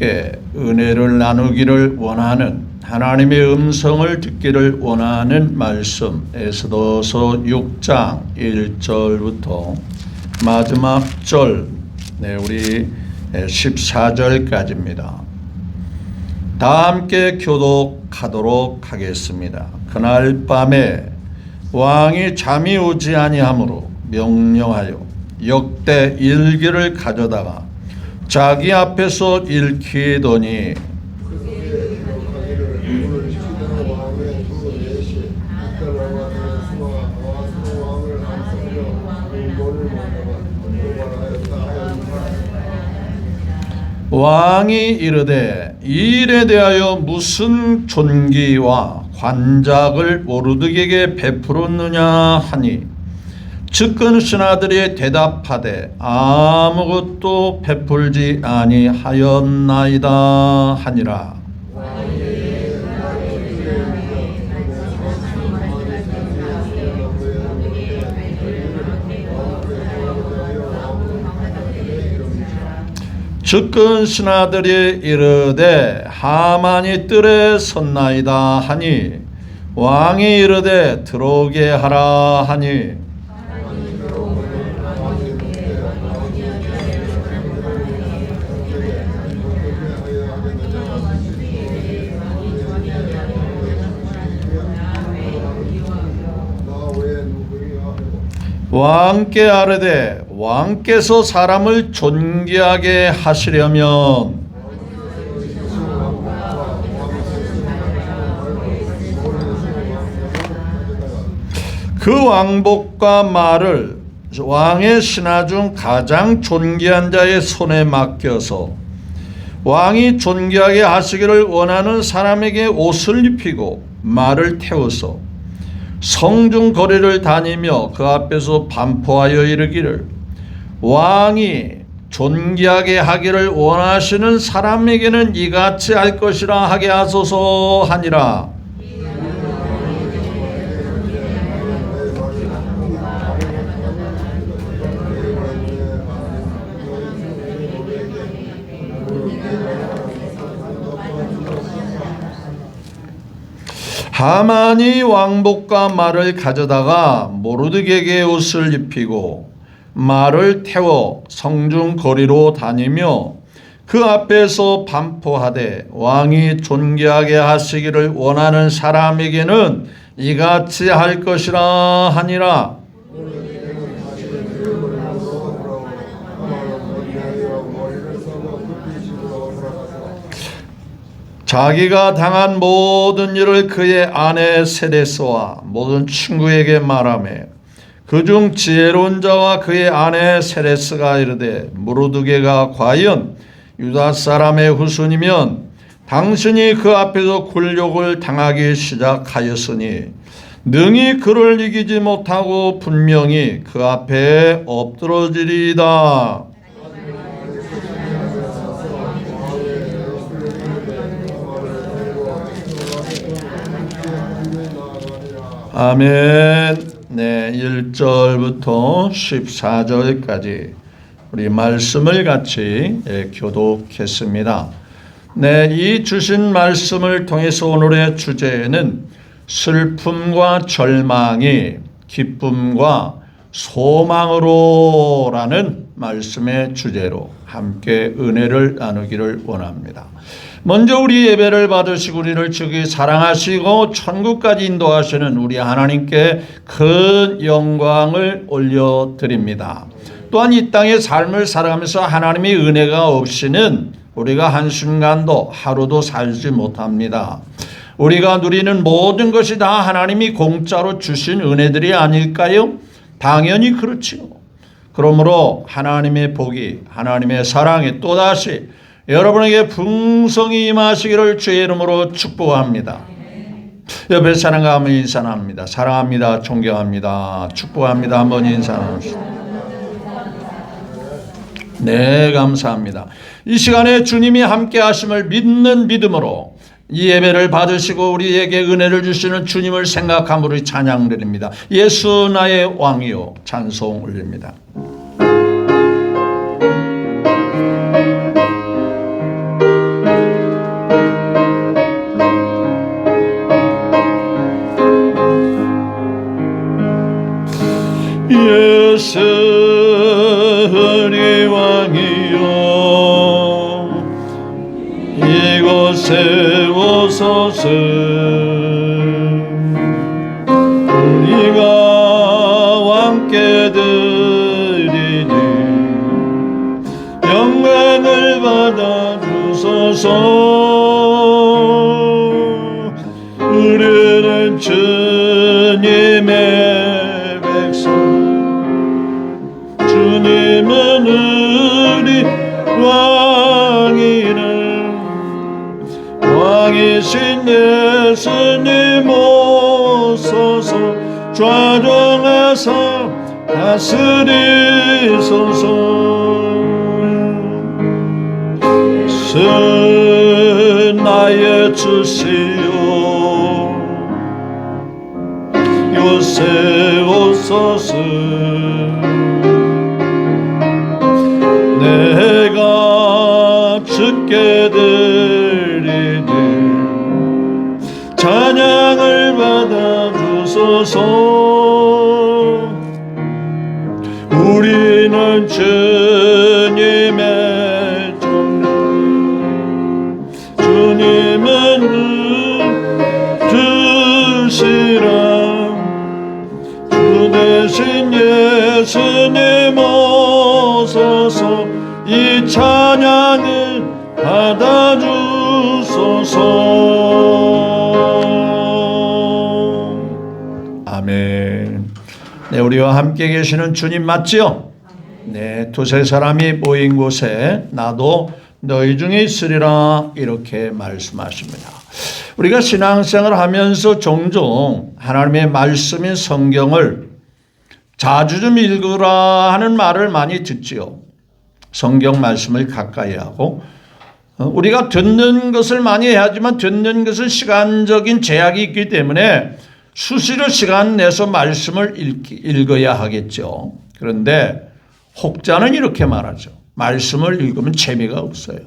함께 은혜를 나누기를 원하는, 하나님의 음성을 듣기를 원하는 말씀, 에스더서 6장 1절부터 마지막 절, 우리 14절까지입니다. 다 함께 교독하도록 하겠습니다. 그날 밤에 왕이 잠이 오지 아니하므로 명령하여 역대 일기를 가져다가 자기 앞에서 읽히더니 왕이 이르되 이 일에 대하여 무슨 존귀와 관작을 모르드게에게 베풀었느냐 하니 측근 신하들이 대답하되 아무것도 베풀지 아니하였나이다 하니라. 측근 신하들이 이르되 하만이 뜰에 섰나이다 하니 왕이 이르되 들어오게 하라 하니 왕께 아뢰되 왕께서 사람을 존귀하게 하시려면 그 왕복과 말을 왕의 신하 중 가장 존귀한 자의 손에 맡겨서 왕이 존귀하게 하시기를 원하는 사람에게 옷을 입히고 말을 태워서 성중 거리를 다니며 그 앞에서 반포하여 이르기를 왕이 존귀하게 하기를 원하시는 사람에게는 이같이 할 것이라 하게 하소서 하니라. 하만이 왕복과 말을 가져다가 모르드게에게 옷을 입히고 말을 태워 성중 거리로 다니며 그 앞에서 반포하되 왕이 존귀하게 하시기를 원하는 사람에게는 이같이 할 것이라 하니라. 자기가 당한 모든 일을 그의 아내 세레스와 모든 친구에게 말하며 그중 지혜로운 자와 그의 아내 세레스가 이르되 모르드게가 과연 유다 사람의 후손이면 당신이 그 앞에서 굴욕을 당하기 시작하였으니 능히 그를 이기지 못하고 분명히 그 앞에 엎드러지리이다. 아멘. 1절부터 14절까지 우리 말씀을 같이 교독했습니다. 이 주신 말씀을 통해서 오늘의 주제는 슬픔과 절망이 기쁨과 소망으로라는 말씀의 주제로 함께 은혜를 나누기를 원합니다. 먼저 우리 예배를 받으시고 우리를 주기 사랑하시고 천국까지 인도하시는 우리 하나님께 큰 영광을 올려드립니다. 또한 이 땅의 삶을 살아가면서 하나님의 은혜가 없이는 우리가 한순간도 하루도 살지 못합니다. 우리가 누리는 모든 것이 다 하나님이 공짜로 주신 은혜들이 아닐까요? 당연히 그렇지요. 그러므로 하나님의 복이, 하나님의 사랑이 또다시 여러분에게 풍성히 임하시기를 주의 이름으로 축복합니다. 옆에 사람과 한번 인사합니다. 사랑합니다. 존경합니다. 축복합니다. 한번 인사합시다. 네, 감사합니다. 이 시간에 주님이 함께 하심을 믿는 믿음으로 이 예배를 받으시고 우리에게 은혜를 주시는 주님을 생각함으로 찬양 드립니다. 예수 나의 왕이요 찬송 올립니다. 세우소서. 우리가 왕께 드리니 영광을 받아 주소서. 우리는 주님의 백성, 주님은 우리 왕이는 왕이신 예수님 오소서. 좌정하사 다스리소서. 스 나의 주시오 요새오소서. 내가 주께 드리는 찬양을 받아 주소서. 우리는 주님의 종들, 주님은 주시라. 주 대신 예수님 오소서. 이 찬양을 받아 주소서. 아멘. 네, 우리와 함께 계시는 주님 맞지요? 네, 두세 사람이 모인 곳에 나도 너희 중에 있으리라 이렇게 말씀하십니다. 우리가 신앙생활을 하면서 종종 하나님의 말씀인 성경을 자주 좀 읽으라 하는 말을 많이 듣지요. 성경 말씀을 가까이 하고 우리가 듣는 것을 많이 해야지만 듣는 것은 시간적인 제약이 있기 때문에 수시로 시간 내서 말씀을 읽어야 하겠죠. 그런데 혹자는 이렇게 말하죠. 말씀을 읽으면 재미가 없어요.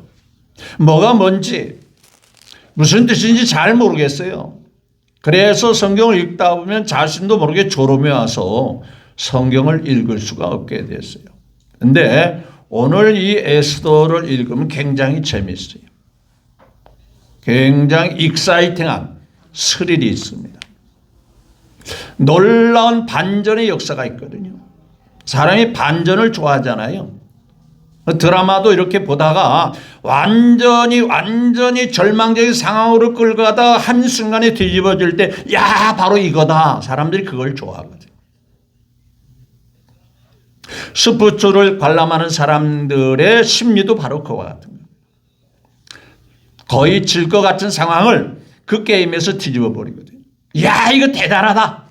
뭐가 뭔지 무슨 뜻인지 잘 모르겠어요. 그래서 성경을 읽다 보면 자신도 모르게 졸음이 와서 성경을 읽을 수가 없게 됐어요. 그런데 오늘 이 에스더를 읽으면 굉장히 재미있어요. 굉장히 익사이팅한 스릴이 있습니다. 놀라운 반전의 역사가 있거든요. 사람이 반전을 좋아하잖아요. 드라마도 이렇게 보다가 완전히 절망적인 상황으로 끌고 가다가 한순간에 뒤집어질 때, 야, 바로 이거다. 사람들이 그걸 좋아하거든요. 스포츠를 관람하는 사람들의 심리도 바로 그와 같은 거예요. 거의 질 것 같은 상황을 그 게임에서 뒤집어 버리거든요. 야, 이거 대단하다.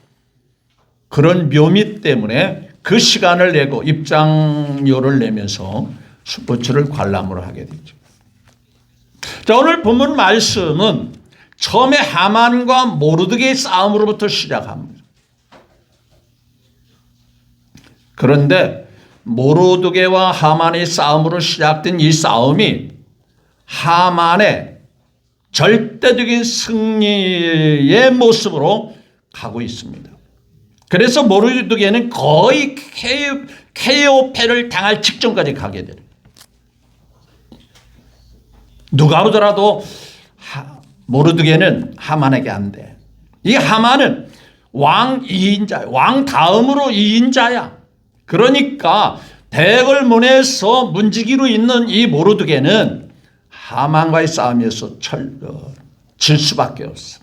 그런 묘미 때문에 그 시간을 내고 입장료를 내면서 스포츠를 관람을 하게 되죠. 자, 오늘 본문 말씀은 처음에 하만과 모르드게의 싸움으로부터 시작합니다. 그런데 모르드게와 하만의 싸움으로 시작된 이 싸움이 하만의 절대적인 승리의 모습으로 가고 있습니다. 그래서 모르드게는 거의 KO패를 당할 직전까지 가게 돼요. 누가 보더라도 모르드게는 하만에게 안 돼. 이 하만은 왕 2인자, 왕 다음으로 2인자야. 그러니까 대궐문에서 문지기로 있는 이 모르드게는 하만과의 싸움에서 질 수밖에 없어.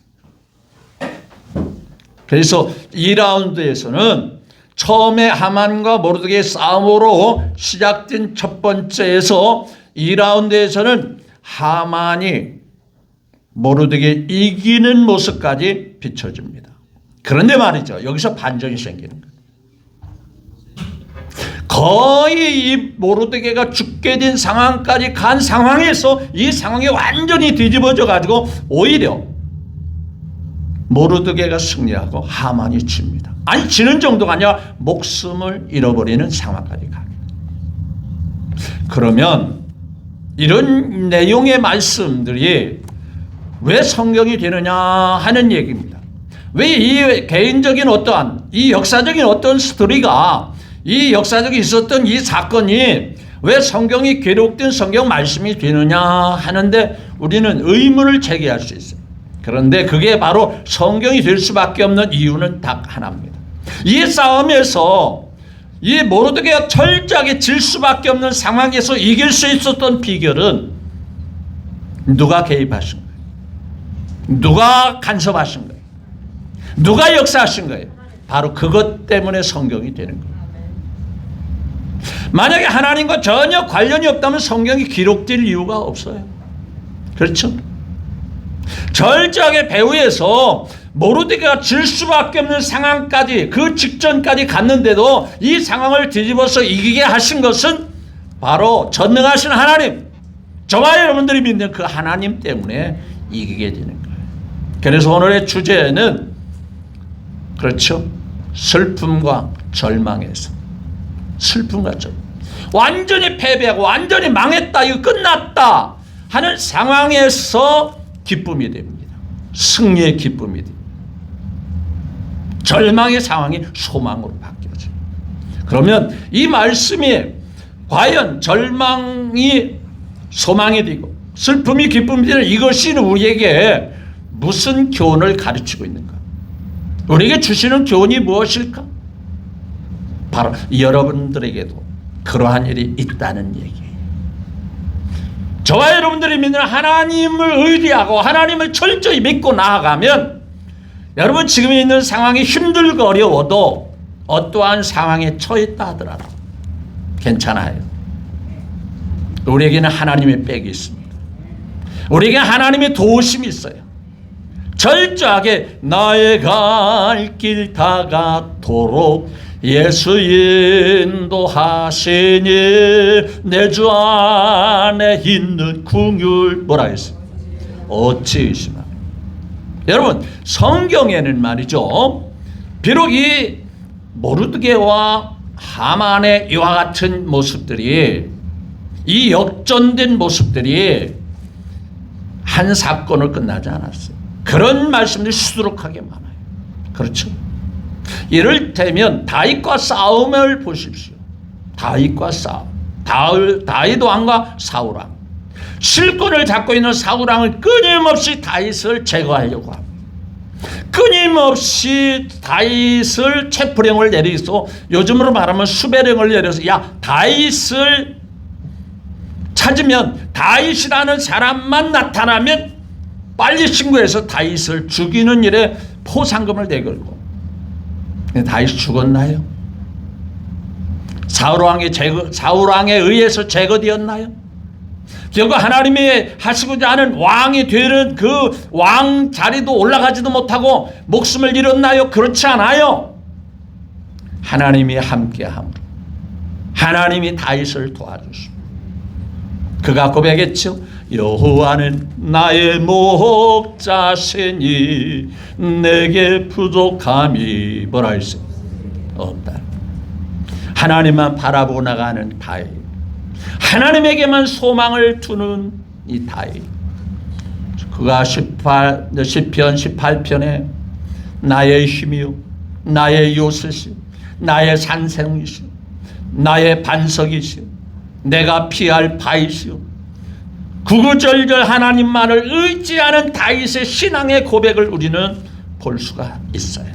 그래서 2라운드에서는 처음에 하만과 모르드게의 싸움으로 시작된 첫 번째에서 2라운드에서는 하만이 모르드게 이기는 모습까지 비춰집니다. 그런데 말이죠. 여기서 반전이 생기는 거예요. 거의 이 모르드게가 죽게 된 상황까지 간 상황에서 이 상황이 완전히 뒤집어져 가지고 오히려 모르드게가 승리하고 하만이 집니다. 아니, 지는 정도가 아니라 목숨을 잃어버리는 상황까지 가게 돼요. 그러면 이런 내용의 말씀들이 왜 성경이 되느냐 하는 얘기입니다. 왜 이 개인적인 어떠한 이 역사적인 어떤 스토리가 이 역사적인 있었던 이 사건이 왜 성경이 기록된 성경 말씀이 되느냐 하는데 우리는 의문을 제기할 수 있어요. 그런데 그게 바로 성경이 될 수밖에 없는 이유는 딱 하나입니다. 이 싸움에서 이 모르드게가 철저하게 질 수밖에 없는 상황에서 이길 수 있었던 비결은 누가 개입하신 거예요? 누가 간섭하신 거예요? 누가 역사하신 거예요? 바로 그것 때문에 성경이 되는 거예요. 만약에 하나님과 전혀 관련이 없다면 성경이 기록될 이유가 없어요. 그렇죠? 철저하게 배후에서 모르드게가 질 수밖에 없는 상황까지 그 직전까지 갔는데도 이 상황을 뒤집어서 이기게 하신 것은 바로 전능하신 하나님, 저와 여러분들이 믿는 그 하나님 때문에 이기게 되는 거예요. 그래서 오늘의 주제는 그렇죠, 슬픔과 절망에서, 슬픔과 절망, 완전히 패배하고 완전히 망했다, 이거 끝났다 하는 상황에서 기쁨이 됩니다. 승리의 기쁨이 됩니다. 절망의 상황이 소망으로 바뀌어져요. 그러면 이 말씀이 과연 절망이 소망이 되고 슬픔이 기쁨이 되는 이것이 우리에게 무슨 교훈을 가르치고 있는가? 우리에게 주시는 교훈이 무엇일까? 바로 여러분들에게도 그러한 일이 있다는 얘기예요. 저와 여러분들이 믿는 하나님을 의지하고 하나님을 철저히 믿고 나아가면 여러분 지금 있는 상황이 힘들고 어려워도 어떠한 상황에 처했다 하더라도 괜찮아요. 우리에게는 하나님의 백이 있습니다. 우리에게 하나님의 도우심이 있어요. 철저하게 나의 갈 길 다가도록 예수 인도하시니 내 주 안에 있는 긍휼 뭐라 했어요? 어찌 의심하며. 여러분 성경에는 말이죠, 비록 이 모르드게와 하만의 이와 같은 모습들이, 이 역전된 모습들이 한 사건을 끝나지 않았어요. 그런 말씀들이 수두룩하게 많아요. 그렇죠? 이를테면 다윗과 싸움을 보십시오. 다윗과 싸움, 다윗 왕과 사울 왕, 실권을 잡고 있는 사울 왕을 끊임없이 다윗을 제거하려고 합니다. 끊임없이 다윗을 체포령을 내리소, 요즘으로 말하면 수배령을 내려서 야 다윗을 찾으면, 다윗이라는 사람만 나타나면 빨리 신고해서 다윗을 죽이는 일에 포상금을 내걸고. 다윗이 죽었나요? 사울 왕에 의해서 제거되었나요? 결국 하나님이 하시고자 하는 왕이 되는 그 왕 자리도 올라가지도 못하고 목숨을 잃었나요? 그렇지 않아요. 하나님이 함께함으로 하나님이 다윗을 도와주시고 그가 고백했죠. 여호와는 나의 목자시니 내게 부족함이 뭐라 했어요? 없다. 하나님만 바라보고 나가는 다윗, 하나님에게만 소망을 두는 이 다윗, 그가 시편 18편에 나의 힘이요 나의 요새시요 나의 산성이시요 나의 반석이시요 내가 피할 바이시요, 구구절절 하나님만을 의지하는 다윗의 신앙의 고백을 우리는 볼 수가 있어요.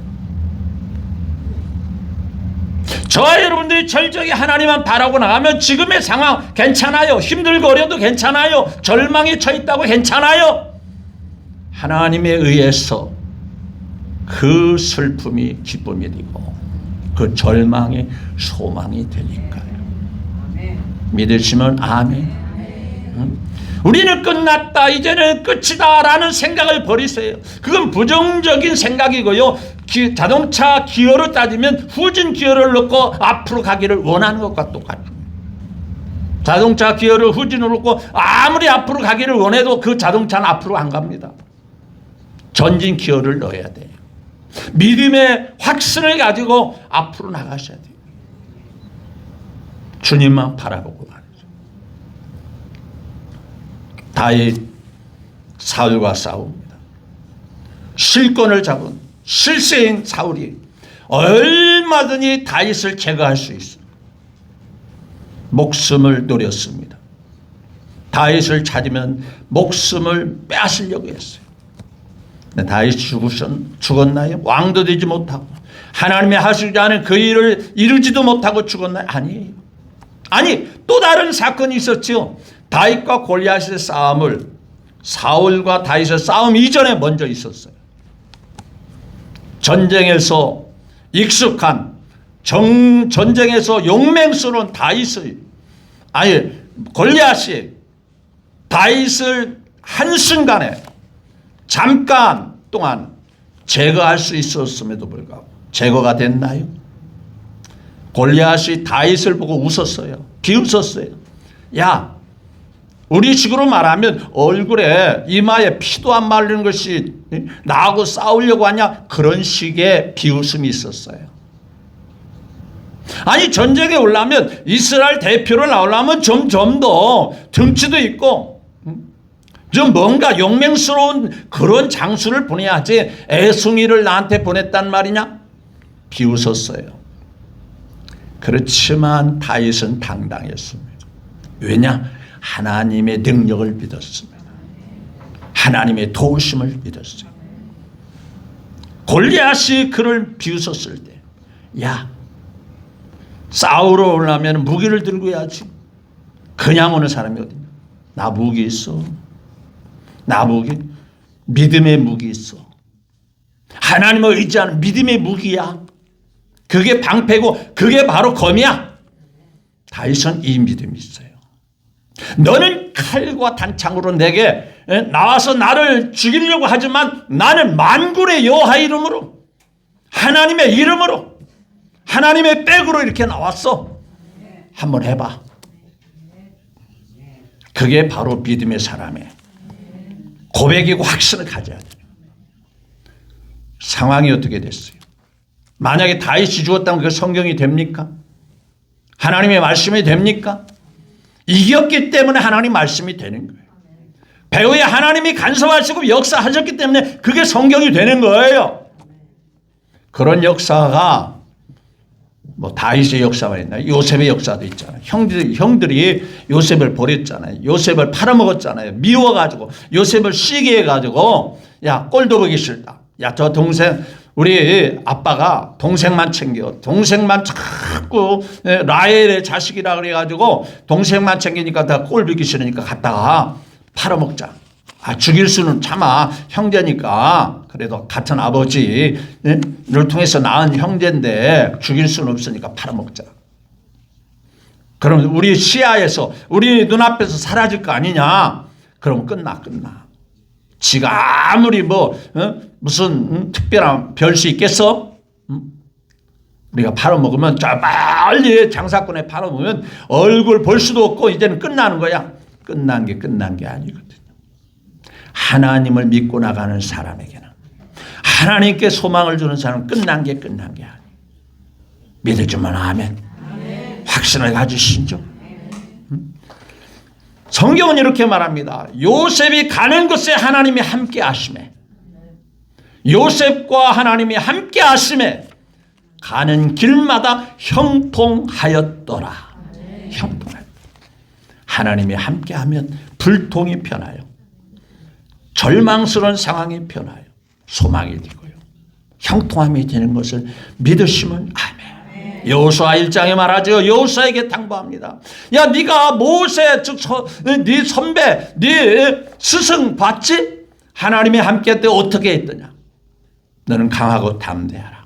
저와 여러분들이 철저히 하나님만 바라고 나가면 지금의 상황 괜찮아요. 힘들고 어려도 괜찮아요. 절망에 처했다고 괜찮아요. 하나님에 의해서 그 슬픔이 기쁨이 되고 그 절망이 소망이 되니까요. 믿으시면 아멘. 우리는 끝났다, 이제는 끝이다 라는 생각을 버리세요. 그건 부정적인 생각이고요. 자동차 기어로 따지면 후진 기어를 넣고 앞으로 가기를 원하는 것과 똑같아요. 자동차 기어를 후진으로 넣고 아무리 앞으로 가기를 원해도 그 자동차는 앞으로 안 갑니다. 전진 기어를 넣어야 돼요. 믿음의 확신을 가지고 앞으로 나가셔야 돼요. 주님만 바라보고 말이죠. 다윗 사울과 싸웁니다. 실권을 잡은 실세인 사울이 얼마든지 다윗을 제거할 수 있어. 목숨을 노렸습니다. 다윗을 찾으면 목숨을 빼앗으려고 했어요. 다윗이 죽었나요? 왕도 되지 못하고 하나님이 하시지 않은 그 일을 이루지도 못하고 죽었나요? 아니에요. 아니, 또 다른 사건이 있었죠. 다윗과 골리앗의 싸움을 사울과 다윗의 싸움 이전에 먼저 있었어요. 전쟁에서 익숙한 전쟁에서 용맹스러운 다윗의 골리앗이 다윗을 한순간에 잠깐 동안 제거할 수 있었음에도 불구하고 제거가 됐나요? 골리앗이 다윗을 보고 웃었어요. 비웃었어요. 야, 우리 식으로 말하면 얼굴에 이마에 피도 안 마르는 것이 나하고 싸우려고 하냐? 그런 식의 비웃음이 있었어요. 아니, 전쟁에 올라면 이스라엘 대표로 나오려면 좀 더 등치도 있고 좀 뭔가 용맹스러운 그런 장수를 보내야지 애송이를 나한테 보냈단 말이냐? 비웃었어요. 그렇지만 다윗은 당당했습니다. 왜냐? 하나님의 능력을 믿었습니다. 하나님의 도우심을 믿었어요. 골리앗이 그를 비웃었을 때, 야, 싸우러 오려면 무기를 들고 해야지. 그냥 오는 사람이 어딨냐? 나 무기 있어. 나 무기, 믿음의 무기 있어. 하나님을 의지하는 믿음의 무기야. 그게 방패고 그게 바로 검이야. 다윗은 이 믿음이 있어요. 너는 칼과 단창으로 내게 나와서 나를 죽이려고 하지만 나는 만군의 여호와 이름으로, 하나님의 이름으로, 하나님의 백으로 이렇게 나왔어. 한번 해봐. 그게 바로 믿음의 사람의 고백이고 확신을 가져야 돼요. 상황이 어떻게 됐어요? 만약에 다윗이 죽었다면 그 성경이 됩니까? 하나님의 말씀이 됩니까? 이겼기 때문에 하나님 말씀이 되는 거예요. 배후에 하나님이 간섭하시고 역사하셨기 때문에 그게 성경이 되는 거예요. 그런 역사가 뭐 다윗의 역사만 있나요? 요셉의 역사도 있잖아요. 형들이 요셉을 버렸잖아요. 요셉을 팔아먹었잖아요. 미워가지고 요셉을 시게 해가지고 야, 꼴도 보기 싫다. 야, 저 동생, 우리 아빠가 동생만 챙겨. 동생만 자꾸 라헬의 자식이라 그래가지고 동생만 챙기니까 다 꼴 보기 싫으니까 갔다가 팔아먹자. 아, 죽일 수는 참아. 형제니까. 그래도 같은 아버지를 통해서 낳은 형제인데 죽일 수는 없으니까 팔아먹자. 그럼 우리 시야에서, 우리 눈앞에서 사라질 거 아니냐? 그럼 끝나. 지가 아무리 무슨 특별한 별수 있겠어? 우리가 팔아먹으면 저 빨리 장사꾼에 팔아먹으면 얼굴 볼 수도 없고 이제는 끝나는 거야. 끝난 게 아니거든요. 하나님을 믿고 나가는 사람에게는, 하나님께 소망을 주는 사람은 끝난 게 아니에요. 믿어주면 아멘. 확신을 가지시죠. 성경은 이렇게 말합니다. 요셉이 가는 곳에 하나님이 함께 하심에, 요셉과 하나님이 함께 하심에 가는 길마다 형통하였더라. 형통하였더라. 하나님이 함께 하면 불통이 편하여, 절망스러운 상황이 편하여 소망이 되고요, 형통함이 되는 것을 믿으시면 아멘. 여호수아 1장에 말하죠. 여호수아에게 당부합니다. 야, 네가 모세, 네 선배, 네 스승 봤지? 하나님이 함께 할 때 어떻게 했더냐? 너는 강하고 담대하라.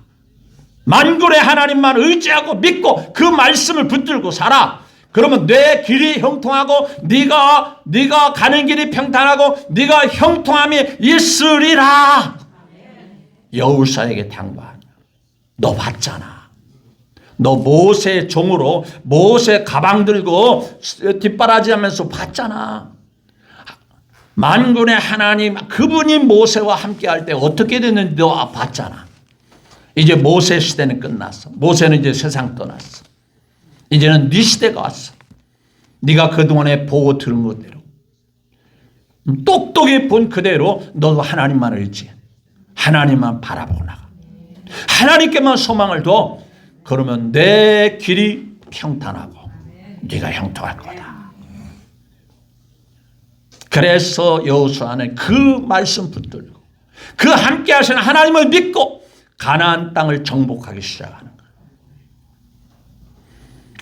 만군의 하나님만 의지하고 믿고 그 말씀을 붙들고 살아. 그러면 내 길이 형통하고 네가 가는 길이 평탄하고 네가 형통함이 있으리라. 여호수아에게 당부하냐. 너 봤잖아. 너 모세 종으로 모세 가방 들고 뒷바라지하면서 봤잖아. 만군의 하나님, 그분이 모세와 함께 할 때 어떻게 됐는지 너 봤잖아. 이제 모세 시대는 끝났어. 모세는 이제 세상 떠났어. 이제는 네 시대가 왔어. 네가 그동안에 보고 들은 것대로 똑똑히 본 그대로 너도 하나님만 의지해. 하나님만 바라보고 나가. 하나님께만 소망을 둬. 그러면 내 길이 평탄하고 네가 형통할 거다. 그래서 여호수아는 그 말씀 붙들고 그 함께 하시는 하나님을 믿고 가나안 땅을 정복하기 시작하는 거예요.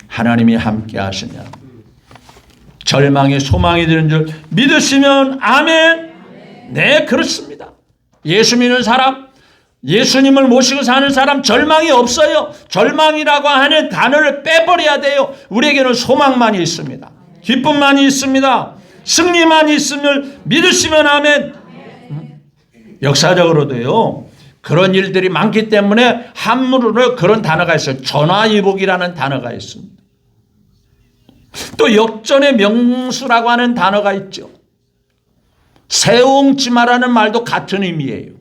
하나님이 함께 하시면 절망이 소망이 되는 줄 믿으시면 아멘. 네, 그렇습니다. 예수 믿는 사람, 예수님을 모시고 사는 사람 절망이 없어요. 절망이라고 하는 단어를 빼버려야 돼요. 우리에게는 소망만이 있습니다. 기쁨만이 있습니다. 승리만이 있음을 믿으시면 아멘. 역사적으로도요, 그런 일들이 많기 때문에 한문으로 그런 단어가 있어요. 전화위복이라는 단어가 있습니다. 또 역전의 명수라고 하는 단어가 있죠. 세옹지마라는 말도 같은 의미예요.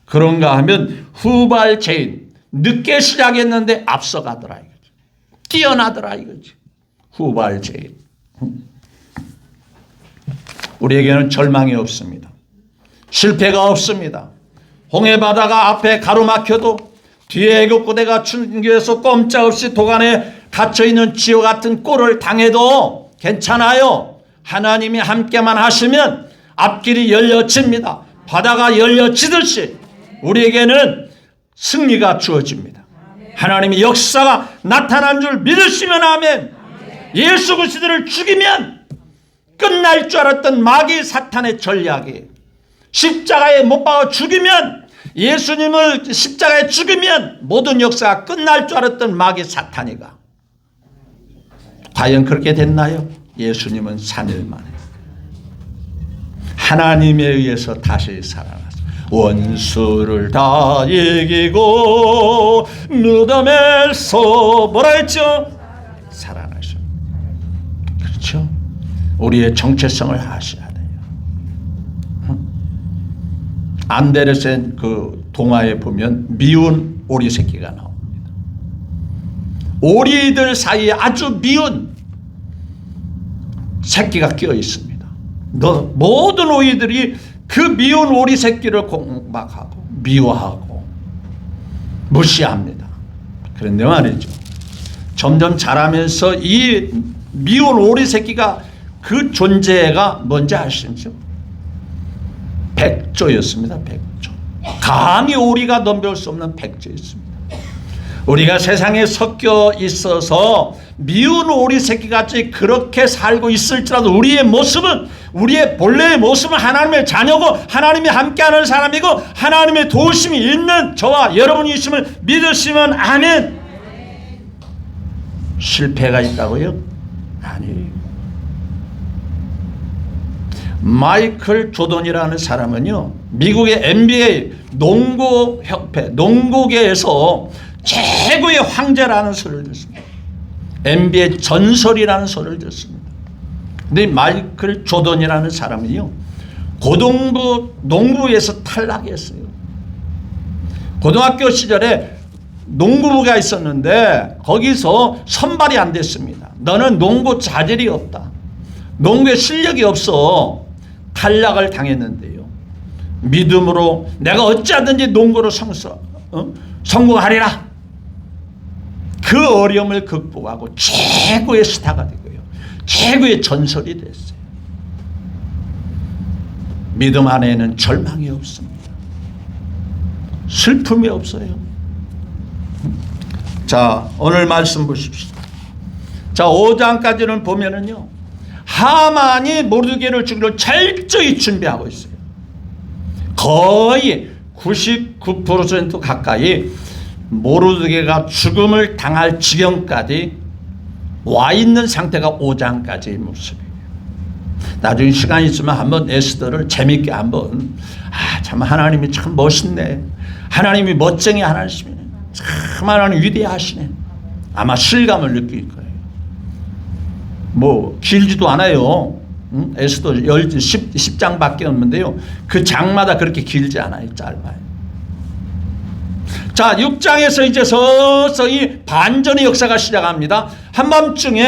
그런가 하면 후발제인, 늦게 시작했는데 앞서가더라 이거죠. 뛰어나더라 이거죠. 후발제인. 우리에게는 절망이 없습니다. 실패가 없습니다. 홍해바다가 앞에 가로막혀도 뒤에 애국부대가 충격해서 꼼짝없이 도간에 갇혀있는 쥐와 같은 꼴을 당해도 괜찮아요. 하나님이 함께만 하시면 앞길이 열려집니다. 바다가 열려지듯이 우리에게는 승리가 주어집니다. 하나님의 역사가 나타난 줄 믿으시면 아멘. 예수 그리스도를 죽이면 끝날 줄 알았던 마귀 사탄의 전략이, 십자가에 못 박아 죽이면, 예수님을 십자가에 죽이면 모든 역사가 끝날 줄 알았던 마귀 사탄이가 과연 그렇게 됐나요? 예수님은 3일 만에 하나님에 의해서 다시 살아났어요. 원수를 다 이기고 무덤에서 뭐라 했죠? 살아나셨어요. 그렇죠? 우리의 정체성을 아셔야 돼요. 안데르센 그 동화에 보면 미운 오리 새끼가 나옵니다. 오리들 사이에 아주 미운 새끼가 끼어 있습니다. 모든 오리들이 그 미운 오리 새끼를 공박하고 미워하고 무시합니다. 그런데 말이죠, 점점 자라면서 이 미운 오리 새끼가 그 존재가 뭔지 아시죠? 백조였습니다. 백조. 감히 오리가 넘볼 수 없는 백조였습니다. 우리가 세상에 섞여 있어서 미운 오리 새끼같이 그렇게 살고 있을지라도 우리의 모습은, 우리의 본래의 모습은 하나님의 자녀고 하나님이 함께하는 사람이고 하나님의 도우심이 있는 저와 여러분이 있음을 믿으시면 아멘. 실패가 있다고요? 아니에요. 마이클 조던이라는 사람은요, 미국의 NBA 농구협회, 농구계에서 최고의 황제라는 소리를 듣습니다. NBA 전설이라는 소리를 듣습니다. 근데 마이클 조던이라는 사람은요, 고등부 농구에서 탈락했어요. 고등학교 시절에 농구부가 있었는데 거기서 선발이 안 됐습니다. 너는 농구 자질이 없다, 농구에 실력이 없어. 탈락을 당했는데요, 믿음으로 내가 어찌하든지 농구로 성공하리라. 그 어려움을 극복하고 최고의 스타가 되고요, 최고의 전설이 됐어요. 믿음 안에는 절망이 없습니다. 슬픔이 없어요. 자, 오늘 말씀 보십시오. 자, 5장까지는 보면은요, 하만이 모르드게를 죽이려 철저히 준비하고 있어요. 거의 99% 가까이 모르드게가 죽음을 당할 지경까지 와 있는 상태가 5장까지의 모습이에요. 나중에 시간이 있으면 한번 에스더를 재밌게 한번, 참 하나님이 참 멋있네, 하나님이 멋쟁이 하나님이네, 참 하나님 위대하시네, 아마 실감을 느낄 거예요. 뭐 길지도 않아요. 에스더 10장밖에 없는데요, 그 장마다 그렇게 길지 않아요. 짧아요. 자, 6장에서 이제 서서히 반전의 역사가 시작합니다. 한밤중에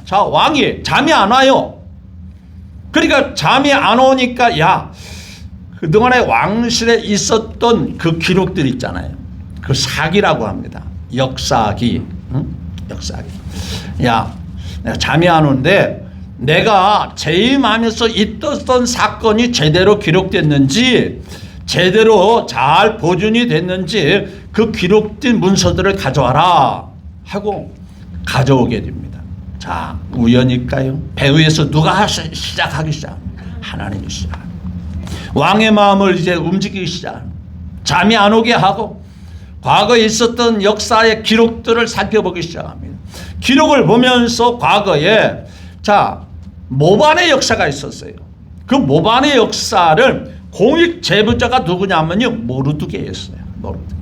자, 왕이 잠이 안 와요. 그러니까 잠이 안 오니까, 야, 그동안에 왕실에 있었던 그 기록들 있잖아요. 그 사기라고 합니다. 역사기. 역사기. 야, 내가 잠이 안 오는데 내가 재임하면서 있었던 사건이 제대로 기록됐는지 제대로 잘 보존이 됐는지 그 기록된 문서들을 가져와라 하고 가져오게 됩니다. 자, 우연일까요? 배후에서 누가 시작하기 시작합니다. 하나님이 시작합니다. 왕의 마음을 이제 움직이기 시작합니다. 잠이 안 오게 하고 과거에 있었던 역사의 기록들을 살펴보기 시작합니다. 기록을 보면서 과거에 자, 모반의 역사가 있었어요. 그 모반의 역사를 공익 제보자가 누구냐면요, 모르드게였어요. 모르드게.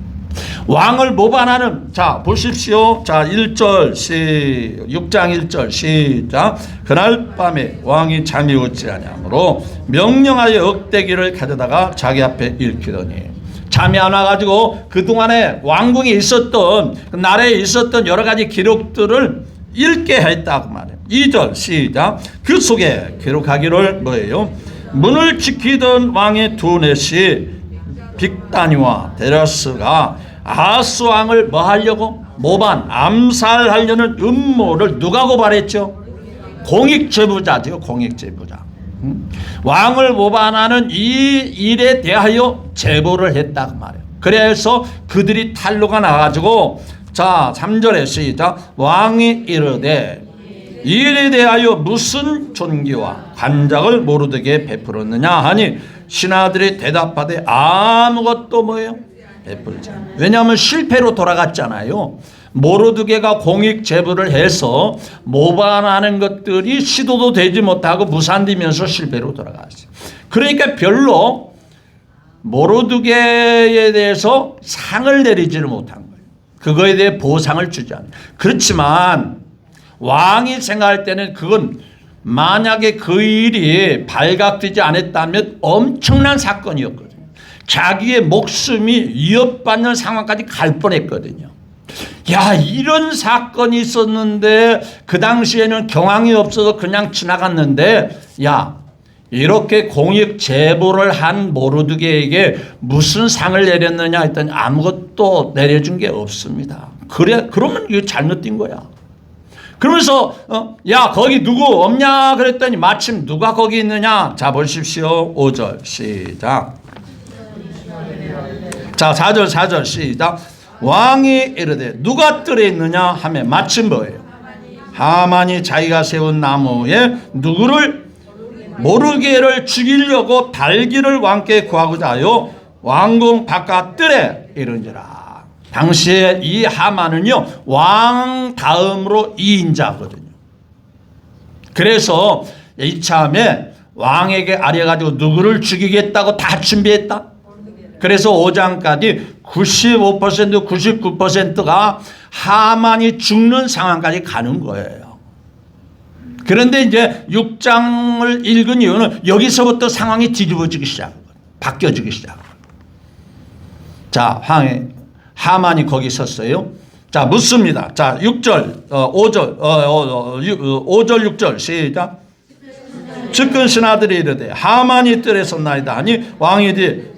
왕을 모반하는, 자 보십시오. 자 1절 6장 1절 시작. 그날 밤에 왕이 잠이 오지 아니하므로 명령하여 억대기를 가져다가 자기 앞에 읽히더니 잠이 안 와가지고 그동안에 왕궁에 있었던 그 나라에 있었던 여러 가지 기록들을 읽게 했다고 말해요. 2절 시작. 그 속에 기록하기를 뭐예요? 문을 지키던 왕의 두 넷이 빅다니와 데라스가 아하스 왕을 뭐 하려고? 모반, 암살하려는 음모를 누가 고발했죠? 공익제보자죠. 공익제보자. 왕을 모반하는 이 일에 대하여 제보를 했다고 말해요. 그래서 그들이 탄로가 나가지고 자 3절에 시작. 왕이 이르되 이 일에 대하여 무슨 존귀와 관작을 모르드게 베풀었느냐 하니 신하들이 대답하되 아무것도 뭐예요? 베풀지 않아요. 왜냐하면 실패로 돌아갔잖아요. 모르드게가 공익 제보를 해서 모반하는 것들이 시도도 되지 못하고 무산되면서 실패로 돌아갔어요. 그러니까 별로 모르드게에 대해서 상을 내리지를 못한 거예요. 그거에 대해 보상을 주지 않아요. 그렇지만 왕이 생각할 때는 그건 만약에 그 일이 발각되지 않았다면 엄청난 사건이었거든요. 자기의 목숨이 위협받는 상황까지 갈 뻔했거든요. 야, 이런 사건이 있었는데 그 당시에는 경황이 없어서 그냥 지나갔는데 야, 이렇게 공익 제보를 한 모르드게에게 무슨 상을 내렸느냐 했더니 아무것도 내려준 게 없습니다. 그러면 이거 잘못된 거야. 그러면서 야 거기 누구 없냐 그랬더니 마침 누가 거기 있느냐. 자 보십시오. 5절 시작. 자 4절 시작. 왕이 이르되 누가 뜰에 있느냐 하며 마침 뭐예요? 하만이 자기가 세운 나무에 누구를 모르게를 죽이려고 달기를 왕께 구하고자 하여 왕궁 바깥 뜰에 이른지라. 당시에 이 하만은요 왕 다음으로 2인자거든요. 그래서 이참에 왕에게 아뢰가지고 누구를 죽이겠다고 다 준비했다. 그래서 5장까지 95% 99%가 하만이 죽는 상황까지 가는 거예요. 그런데 이제 6장을 읽은 이유는 여기서부터 상황이 뒤집어지기 시작하고 바뀌어지기 시작하고. 자, 하만이 거기 섰어요. 자, 묻습니다. 자, 6절, 5절, 5절, 6절, 시작. 측근 신하들이 이르되 하만이 뜰에 섰나이다 하니 왕이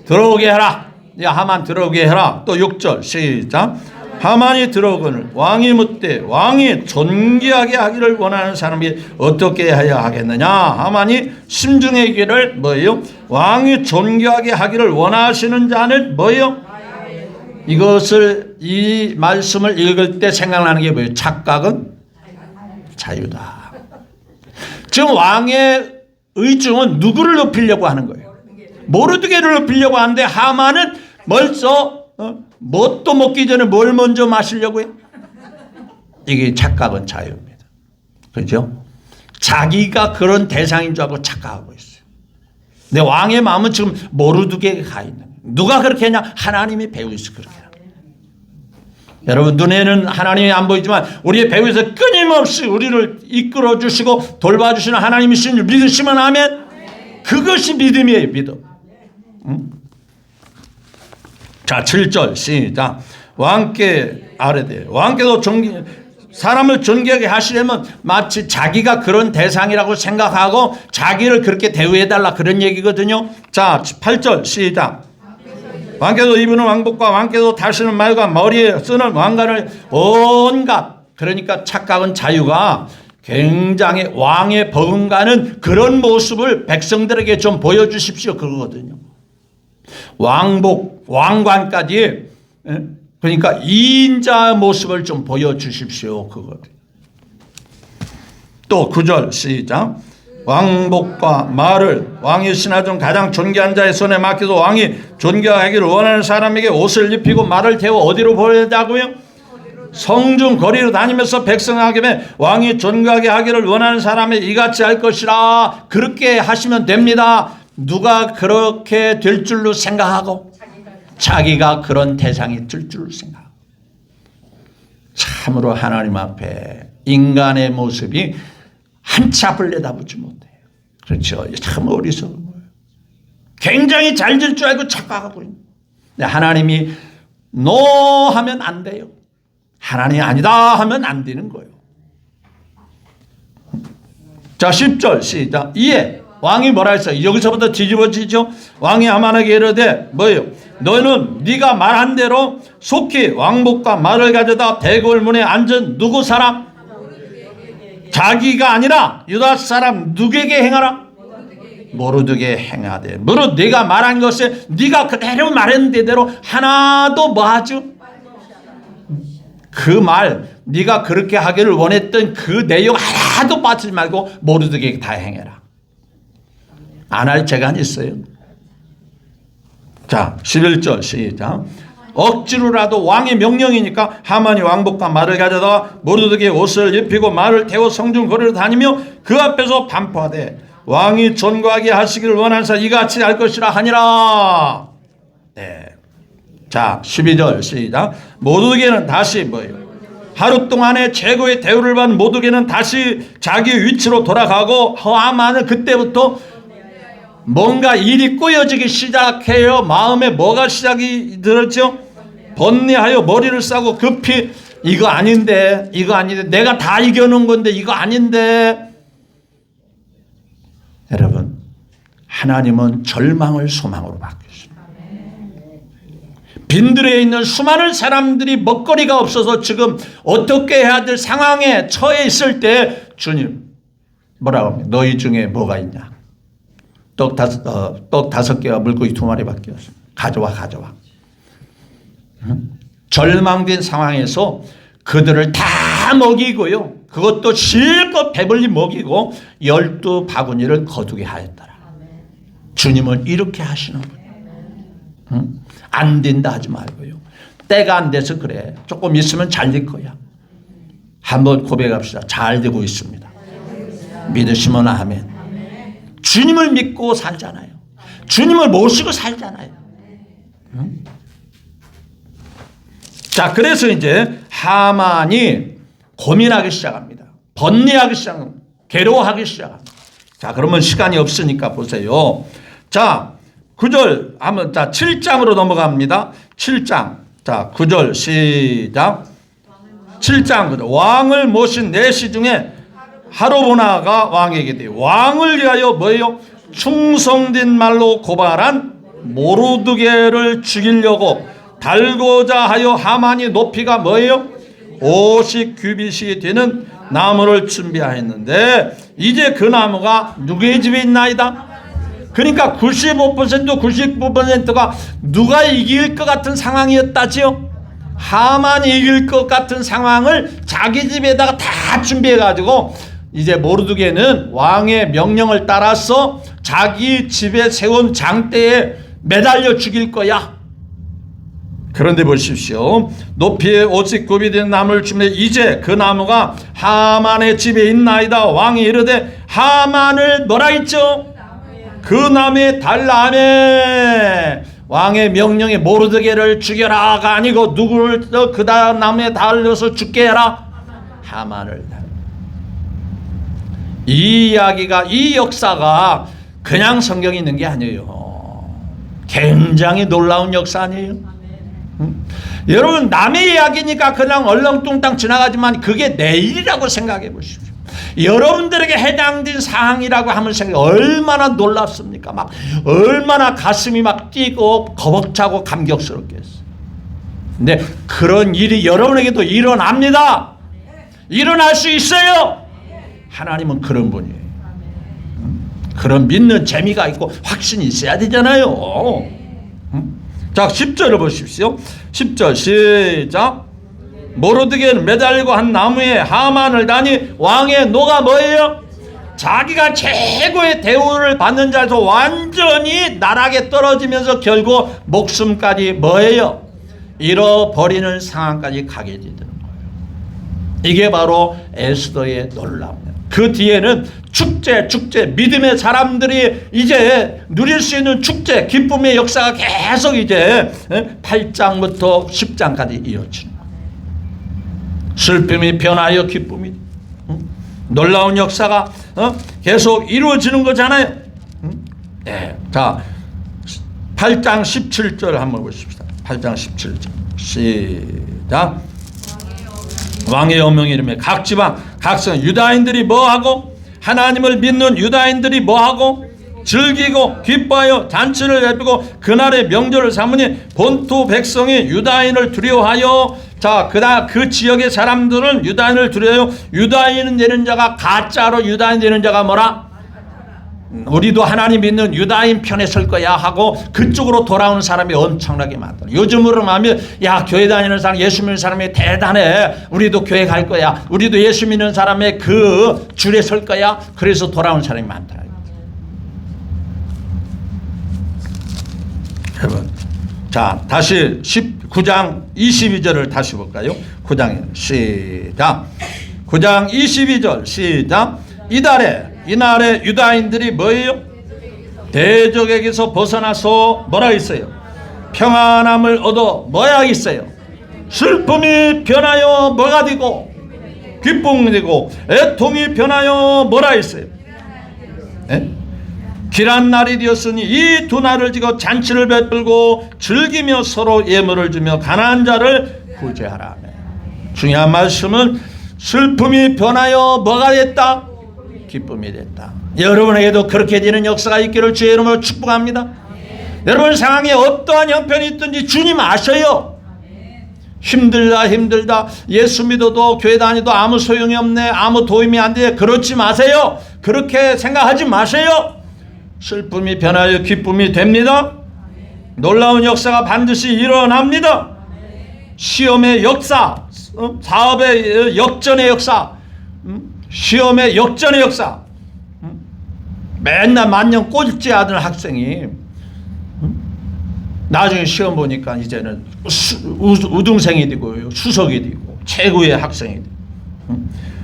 들어오게 해라. 야, 하만 들어오게 해라. 또 6절, 시작. 하만이 들어오거늘 왕이 묻되 왕이 존귀하게 하기를 원하는 사람이 어떻게 해야 하겠느냐. 하만이 심중의 길을 뭐예요? 왕이 존귀하게 하기를 원하시는 자는 뭐예요? 이것을 이 말씀을 읽을 때 생각나는 게 뭐예요? 착각은 자유다. 지금 왕의 의중은 누구를 높이려고 하는 거예요? 모르드게를 높이려고 하는데 하만은 벌써 뭣도 먹기 전에 뭘 먼저 마시려고 해요? 이게 착각은 자유입니다. 그렇죠? 자기가 그런 대상인 줄 알고 착각하고 있어요. 근데 왕의 마음은 지금 모르드게에 가 있는 거예요. 누가 그렇게 했냐? 하나님이 배후에서 그렇게 해요. 여러분 눈에는 하나님이 안 보이지만 우리의 배후에서 끊임없이 우리를 이끌어 주시고 돌봐주시는 하나님이신 줄 믿으시면 아멘. 그것이 믿음이에요. 믿음. 자 7절 시작. 왕께 아뢰되 왕께도 사람을 존귀하게 하시려면 마치 자기가 그런 대상이라고 생각하고 자기를 그렇게 대우해달라 그런 얘기거든요. 자 8절 시작. 왕께도 입는 왕복과 왕께도 다시는 말과 머리에 쓰는 왕관을 온갖, 그러니까 착각은 자유가 굉장히 왕의 버금가는 그런 모습을 백성들에게 좀 보여주십시오. 그거거든요. 왕복, 왕관까지, 그러니까 2인자 모습을 좀 보여주십시오. 그거거든요. 또 9절 시작. 왕복과 말을 왕의 신하 중 가장 존귀한 자의 손에 맡겨서 왕이 존귀하기를 원하는 사람에게 옷을 입히고 말을 태워 어디로 보내자고요? 성중 거리로 다니면서 백성에게 왕이 존귀하게 하기를 원하는 사람에 이같이 할 것이라. 그렇게 하시면 됩니다. 누가 그렇게 될 줄로 생각하고 자기가 그런 대상이 될 줄로 생각하고. 참으로 하나님 앞에 인간의 모습이 한 치 앞을 내다보지 못해요. 그렇죠. 참 어리석은 거예요. 굉장히 잘 될 줄 알고 착각하고 있는. 하나님이 노 하면 안 돼요. 하나님이 아니다 하면 안 되는 거예요. 자, 10절 시작. 이에 왕이 뭐라 했어요? 여기서부터 뒤집어지죠. 왕이 하만에게 이르되 뭐예요? 너는 네가 말한 대로 속히 왕복과 말을 가져다 대궐 문에 앉은 누구 사람? 자기가 아니라 유다 사람 누구에게 행하라? 모르드게 행하되. 무릇 네가 말한 것에 네가 그대로 말한 대로 하나도 뭐하죠? 그 말, 네가 그렇게 하기를 원했던 그 내용 하나도 빠지지 말고 모르드게 다 행해라. 안 할 재간이 있어요. 자, 11절 시작. 억지로라도 왕의 명령이니까 하만이 왕복과 말을 가져다 모르드게 옷을 입히고 말을 태워 성중 거리로 다니며 그 앞에서 반포하되 왕이 존귀하게 하시기를 원하는 사 이같이 할 것이라 하니라. 네. 자, 12절 시작. 모르드게는 다시 뭐예요? 하루 동안에 최고의 대우를 받은 모르드게는 다시 자기 위치로 돌아가고 하만은 그때부터 뭔가 일이 꼬여지기 시작해요. 마음에 뭐가 시작이 들었죠? 번뇌하여 머리를 싸고 급히 이거 아닌데 내가 다 이겨놓은 건데 이거 아닌데. 여러분, 하나님은 절망을 소망으로 바꾸십니다. 빈들에 있는 수많은 사람들이 먹거리가 없어서 지금 어떻게 해야 될 상황에 처해 있을 때 주님 뭐라고 합니까? 너희 중에 뭐가 있냐? 떡 5개와 물고기 2마리밖에 없습니다. 가져와. 절망된 상황에서 그들을 다 먹이고요. 그것도 실컷 배불리 먹이고 12바구니를 거두게 하였더라. 주님은 이렇게 하시는 거예요. 안 된다 하지 말고요. 때가 안 돼서 그래. 조금 있으면 잘 될 거야. 한번 고백합시다. 잘 되고 있습니다. 믿으시면 아멘. 주님을 믿고 살잖아요. 주님을 모시고 살잖아요. 자, 그래서 이제 하만이 고민하기 시작합니다. 번뇌하기 시작합니다. 괴로워하기 시작합니다. 자, 그러면 시간이 없으니까 보세요. 자, 9절 한번, 자, 7장으로 넘어갑니다. 7장. 자, 9절 시작. 7장 9절. 왕을 모신 내시 중에 하르보나가 왕에게 돼요. 왕을 위하여 뭐예요? 충성된 말로 고발한 모르드게를 죽이려고 달고자 하여 하만이 높이가 뭐예요? 50규빗이 되는 나무를 준비하였는데 이제 그 나무가 누구의 집에 있나이다? 그러니까 95% 99%가 누가 이길 것 같은 상황이었다지요. 하만이 이길 것 같은 상황을 자기 집에다가 다 준비해가지고 이제 모르드게는 왕의 명령을 따라서 자기 집에 세운 장대에 매달려 죽일 거야. 그런데 보십시오. 높이에 50굽이 된 나무를 주면 이제 그 나무가 하만의 집에 있나이다. 왕이 이르되 하만을 뭐라 했죠? 그 나무에 달라매. 왕의 명령에 모르드게를 죽여라가 아니고 누구를 그 나무에 달려서 죽게 해라? 하만을. 이 이야기가, 이 역사가 그냥 성경에 있는 게 아니에요. 굉장히 놀라운 역사 아니에요? 여러분, 남의 이야기니까 그냥 얼렁뚱땅 지나가지만 그게 내 일이라고 생각해 보십시오. 여러분들에게 해당된 상황이라고 하면 얼마나 놀랍습니까? 막 얼마나 가슴이 막 뛰고 거벅차고 감격스럽겠어요. 근데 그런 일이 여러분에게도 일어납니다. 일어날 수 있어요. 하나님은 그런 분이에요. 그런 믿는 재미가 있고 확신이 있어야 되잖아요. 자, 10절을 보십시오. 10절 시작. 모르드게는 매달리고 한 나무에 하만을 다니 왕의 노가 뭐예요? 자기가 최고의 대우를 받는 자에서 완전히 나락에 떨어지면서 결국 목숨까지 뭐예요? 잃어버리는 상황까지 가게 되는 거예요. 이게 바로 에스더의 놀라움이에요. 그 뒤에는 축제 믿음의 사람들이 이제 누릴 수 있는 축제 기쁨의 역사가 계속 이제 8장부터 10장까지 이어지는 거예요. 슬픔이 변하여 기쁨이 놀라운 역사가 계속 이루어지는 거잖아요. 네. 자, 8장 17절 한번 보십시다. 8장 17절 시작. 왕의 어명이 이름에 각 지방 각성 유다인들이 뭐하고 하나님을 믿는 유다인들이 뭐하고 즐기고 기뻐하여 잔치를 베푸고 그날의 명절을 삼으니 본토 백성이 유다인을 두려워하여 자, 그 지역의 사람들은 유다인을 두려워요. 유다인 되는 자가 가짜로 유다인 되는 자가 뭐라? 우리도 하나님 믿는 유다인 편에 설 거야 하고 그쪽으로 돌아오는 사람이 엄청나게 많다. 요즘으로 하면 야, 교회 다니는 사람, 예수 믿는 사람이 대단해. 우리도 교회 갈 거야. 우리도 예수 믿는 사람의 그 줄에 설 거야. 그래서 돌아오는 사람이 많다. 여러분, 자, 다시 19장 22절을 다시 볼까요? 9장 시작. 9장 22절 시작. 이날에 유다인들이 뭐예요? 대적에게서 벗어나서 뭐라 있어요? 평안함을 얻어 뭐야 있어요? 슬픔이 변하여 뭐가 되고 기쁨이 되고 애통이 변하여 뭐라 있어요? 네? 길한 날이 되었으니 이 두 날을 지고 잔치를 베풀고 즐기며 서로 예물을 주며 가난한 자를 구제하라. 중요한 말씀은 슬픔이 변하여 뭐가 됐다? 기쁨이 됐다. 여러분에게도 그렇게 되는 역사가 있기를 주의 이름으로 축복합니다. 여러분 상황에 어떠한 형편이 있든지 주님 아셔요. 힘들다 예수 믿어도 교회 다니도 아무 소용이 없네, 아무 도움이 안 돼, 그렇지 마세요. 그렇게 생각하지 마세요. 슬픔이 변하여 기쁨이 됩니다. 놀라운 역사가 반드시 일어납니다. 시험의 역사, 사업의 역전의 역사, 시험의 역전의 역사. 맨날 만년 꼴찌하던 학생이 나중에 시험 보니까 이제는 우등생이 되고 수석이 되고 최고의 학생이 되고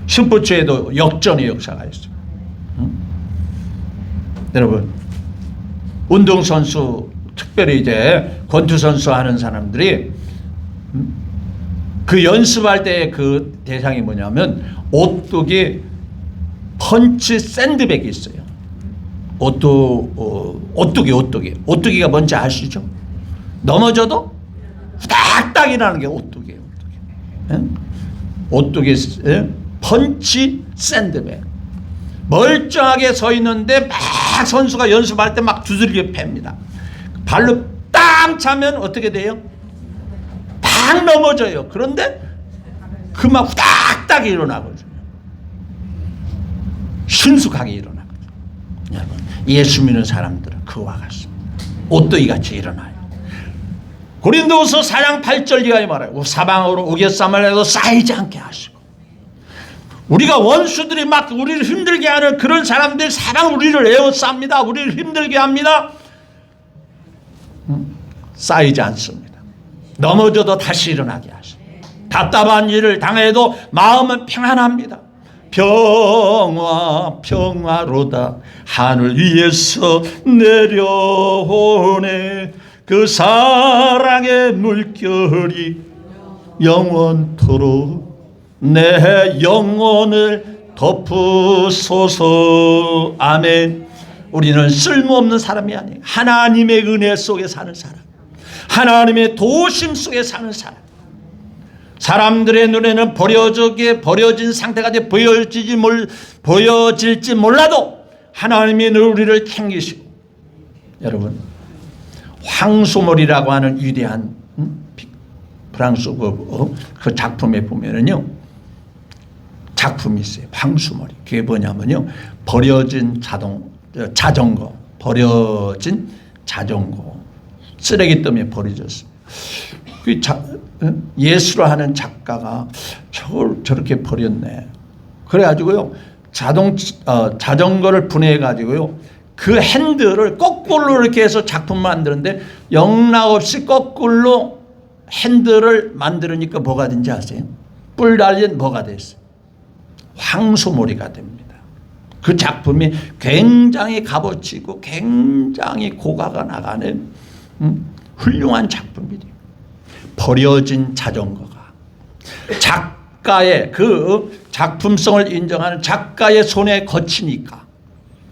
스포츠에도 역전의 역사가 있어요. 여러분, 운동선수 특별히 이제 권투선수 하는 사람들이 그 연습할 때 그 대상이 뭐냐면 오뚜기 펀치 샌드백이 있어요. 오뚜기가 뭔지 아시죠? 넘어져도 후닥닥 일어나는 게 오뚜기예요. 오뚜기 펀치 샌드백. 멀쩡하게 서 있는데 막 선수가 연습할 때 막 두들겨 팹니다. 발로 땅 차면 어떻게 돼요? 딱 넘어져요. 그런데 그 막 후닥닥 일어나거든요. 신속하게 일어나거든요. 여러분, 예수 믿는 사람들은 그와 같습니다. 오뚜기 같이 일어나요. 고린도후서 4장 8절 이하에 말해요. 사방으로 우겨쌈을 해도 쌓이지 않게 하시고. 우리가 원수들이 막 우리를 힘들게 하는 그런 사람들이 사방 우리를 에워쌉니다. 우리를 힘들게 합니다. 쌓이지 않습니다. 넘어져도 다시 일어나게 하십니다. 답답한 일을 당해도 마음은 평안합니다. 평화로다 하늘 위에서 내려오네. 그 사랑의 물결이 영원토록 내 영혼을 덮으소서. 아멘. 우리는 쓸모없는 사람이 아니에요. 하나님의 은혜 속에 사는 사람, 하나님의 도우심 속에 사는 사람. 사람들의 눈에는 버려진 상태까지 보여질지 몰라도 하나님이 우리를 챙기시고. 여러분, 황소몰이라고 하는 위대한 프랑스 그 작품에 보면은요, 작품이 있어요. 황수머리. 그게 뭐냐면요. 버려진 자전거. 버려진 자전거. 쓰레기더미에 버려졌어요. 예술을 하는 작가가 저걸 저렇게 버렸네. 그래가지고요. 자전거를 분해해가지고요. 그 핸들을 거꾸로 이렇게 해서 작품 만드는데 영락없이 거꾸로 핸들을 만들으니까 뭐가 된지 아세요? 뿔 달린 뭐가 됐어요? 황소머리가 됩니다. 그 작품이 굉장히 값어치고 굉장히 고가가 나가는 훌륭한 작품이에요. 버려진 자전거가 작가의 그 작품성을 인정하는 작가의 손에 거치니까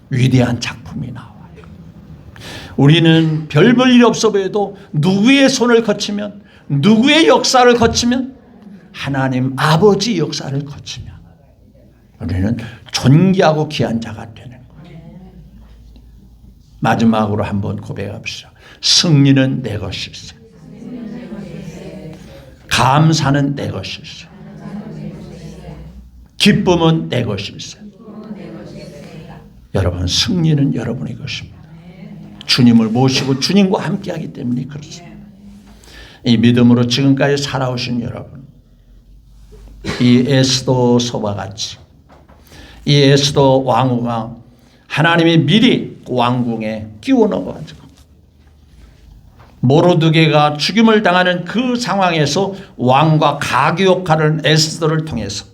위대한 작품이 나와요. 우리는 별 볼 일 없어 보여도 누구의 손을 거치면, 누구의 역사를 거치면, 하나님 아버지 역사를 거치면 우리는 존귀하고 귀한 자가 되는 거예요. 마지막으로 한번 고백합시다. 승리는 내 것일세. 감사는 내 것일세. 기쁨은 내 것일세. 여러분, 승리는 여러분의 것입니다. 주님을 모시고 주님과 함께하기 때문에 그렇습니다. 이 믿음으로 지금까지 살아오신 여러분, 이 에스더서와 같이 이 에스더 왕후가 하나님이 미리 왕궁에 끼워 넣어가지고 모르드게가 죽임을 당하는 그 상황에서 왕과 가교 역할을 에스더를 통해서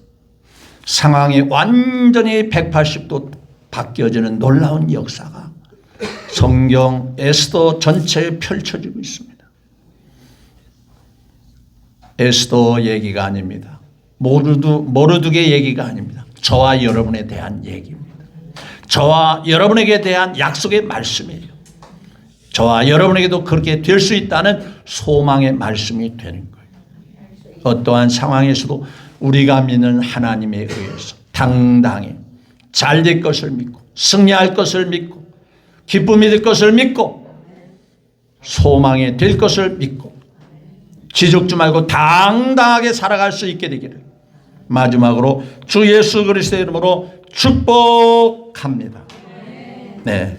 상황이 완전히 180도 바뀌어지는 놀라운 역사가 성경 에스더 전체에 펼쳐지고 있습니다. 에스더 얘기가 아닙니다. 모르드게 얘기가 아닙니다. 저와 여러분에 대한 얘기입니다. 저와 여러분에게 대한 약속의 말씀이에요. 저와 여러분에게도 그렇게 될 수 있다는 소망의 말씀이 되는 거예요. 어떠한 상황에서도 우리가 믿는 하나님에 의해서 당당히 잘 될 것을 믿고 승리할 것을 믿고 기쁨이 될 것을 믿고 소망이 될 것을 믿고 지적지 말고 당당하게 살아갈 수 있게 되기를 마지막으로 주 예수 그리스도의 이름으로 축복합니다. 네.